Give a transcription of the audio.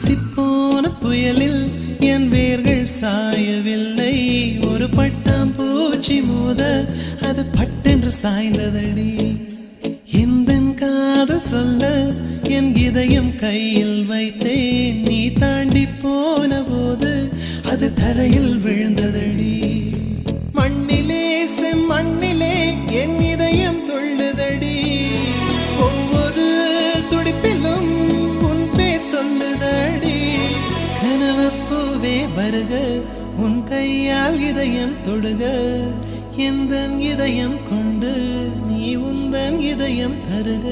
வீசிப்போன புயலில் என் வேர்கள் சாயவில்லை. ஒரு பட்டாம் பூச்சி மோத அது பட்டென்று சாய்ந்ததடி. இந்த காதல் சொல்ல என் இதயம் கையில் வைத்தேன். நீ தாண்டி போன போது அது தரையில் விழுந்ததடி. மண்ணிலே செம்மண்ணிலே என் இதயம் துள்ளுதடி. ஒவ்வொரு துடிப்பிலும் உன் பேர் சொல்லுதடி. கனவு பூவே வருக, உன் கையால் இதயம் தொடுக. எந்தன் இதயம் கொண்டு நீ உந்தன் இதயம் தருக.